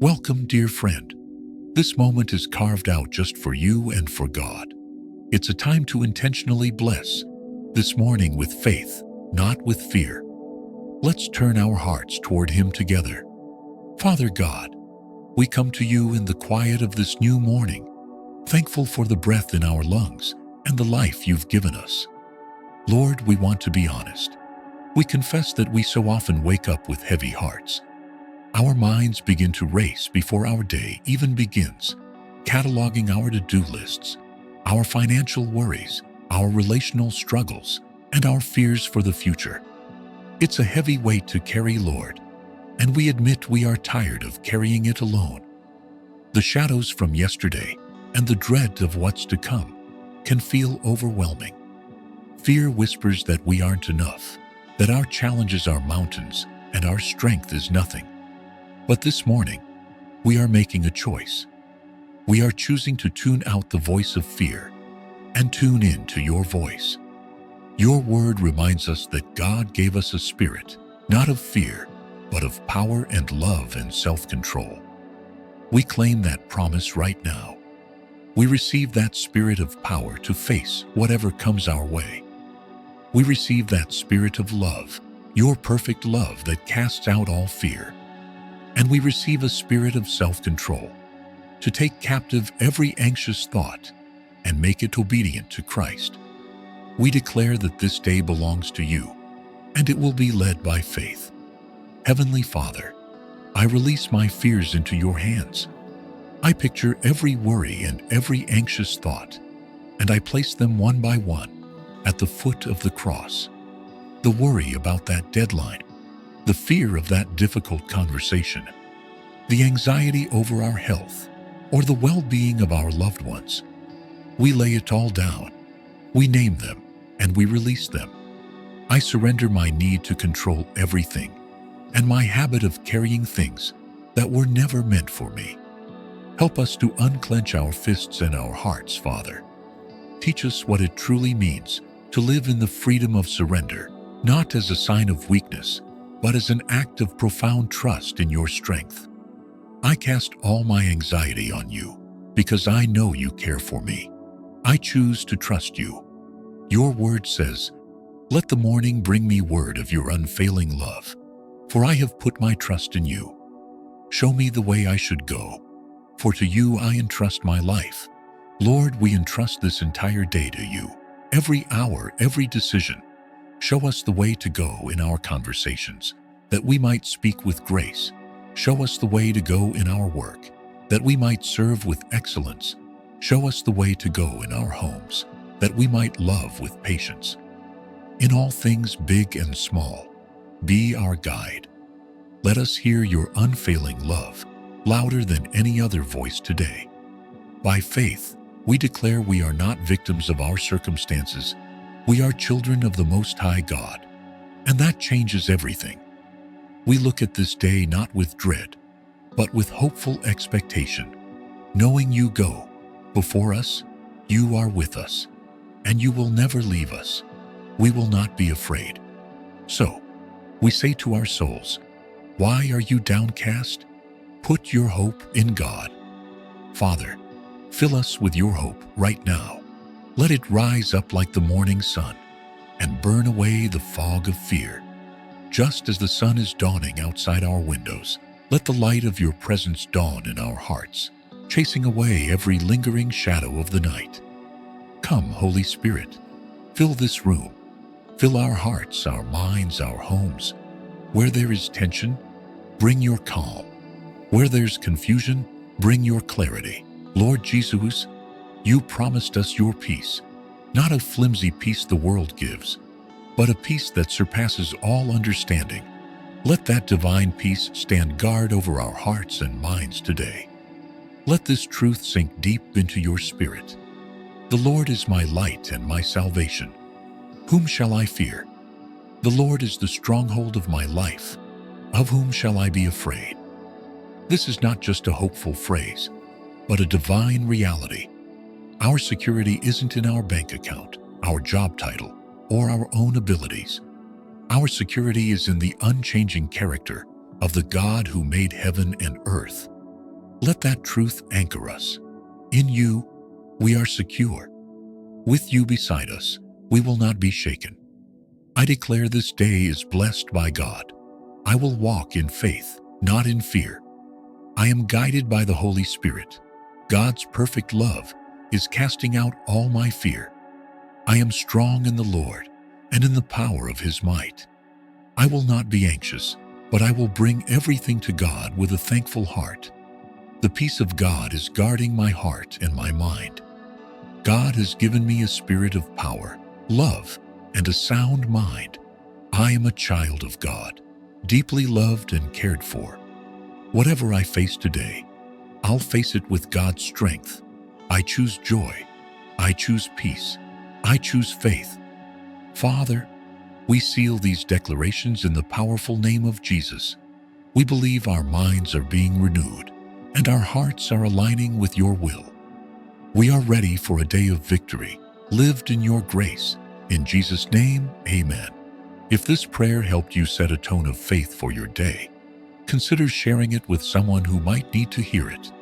Welcome, dear friend. This moment is carved out just for you and for God. It's a time to intentionally bless this morning with faith, not with fear. Let's turn our hearts toward Him together. Father God, we come to you in the quiet of this new morning, thankful for the breath in our lungs and the life you've given us. Lord, we want to be honest. We confess that we so often wake up with heavy hearts. Our minds begin to race before our day even begins, cataloging our to-do lists, our financial worries, our relational struggles, and our fears for the future. It's a heavy weight to carry, Lord, and we admit we are tired of carrying it alone. The shadows from yesterday and the dread of what's to come can feel overwhelming. Fear whispers that we aren't enough, that our challenges are mountains and our strength is nothing. But this morning, we are making a choice. We are choosing to tune out the voice of fear and tune in to your voice. Your word reminds us that God gave us a spirit, not of fear, but of power and love and self-control. We claim that promise right now. We receive that spirit of power to face whatever comes our way. We receive that spirit of love, your perfect love that casts out all fear. And we receive a spirit of self-control to take captive every anxious thought and make it obedient to Christ. We declare that this day belongs to you, and it will be led by faith. Heavenly Father, I release my fears into your hands. I picture every worry and every anxious thought, and I place them one by one at the foot of the cross. The worry about that deadline, the fear of that difficult conversation, the anxiety over our health, or the well-being of our loved ones. We lay it all down. We name them, and we release them. I surrender my need to control everything and my habit of carrying things that were never meant for me. Help us to unclench our fists and our hearts, Father. Teach us what it truly means to live in the freedom of surrender, not as a sign of weakness, but as an act of profound trust in your strength. I cast all my anxiety on you because I know you care for me. I choose to trust you. Your word says, "Let the morning bring me word of your unfailing love, for I have put my trust in you. Show me the way I should go, for to you I entrust my life." Lord, we entrust this entire day to you. Every hour, every decision. Show us the way to go in our conversations, that we might speak with grace. Show us the way to go in our work, that we might serve with excellence. Show us the way to go in our homes, that we might love with patience. In all things big and small, be our guide. Let us hear your unfailing love, louder than any other voice today. By faith, we declare we are not victims of our circumstances. We are children of the Most High God, and that changes everything. We look at this day not with dread, but with hopeful expectation, knowing you go before us, you are with us, and you will never leave us. We will not be afraid. So, we say to our souls, why are you downcast? Put your hope in God. Father, fill us with your hope right now. Let it rise up like the morning sun and burn away the fog of fear. Just as the sun is dawning outside our windows, let the light of your presence dawn in our hearts, chasing away every lingering shadow of the night. Come, Holy Spirit, fill this room. Fill our hearts, our minds, our homes. Where there is tension, bring your calm. Where there's confusion, bring your clarity. Lord Jesus, you promised us your peace, not a flimsy peace the world gives, but a peace that surpasses all understanding. Let that divine peace stand guard over our hearts and minds today. Let this truth sink deep into your spirit. The Lord is my light and my salvation. Whom shall I fear? The Lord is the stronghold of my life. Of whom shall I be afraid? This is not just a hopeful phrase, but a divine reality. Our security isn't in our bank account, our job title, or our own abilities. Our security is in the unchanging character of the God who made heaven and earth. Let that truth anchor us. In you, we are secure. With you beside us, we will not be shaken. I declare this day is blessed by God. I will walk in faith, not in fear. I am guided by the Holy Spirit. God's perfect love is casting out all my fear. I am strong in the Lord and in the power of His might. I will not be anxious, but I will bring everything to God with a thankful heart. The peace of God is guarding my heart and my mind. God has given me a spirit of power, love, and a sound mind. I am a child of God, deeply loved and cared for. Whatever I face today, I'll face it with God's strength. I choose joy. I choose peace. I choose faith. Father, we seal these declarations in the powerful name of Jesus. We believe our minds are being renewed and our hearts are aligning with your will. We are ready for a day of victory, lived in your grace. In Jesus' name, amen. If this prayer helped you set a tone of faith for your day, consider sharing it with someone who might need to hear it.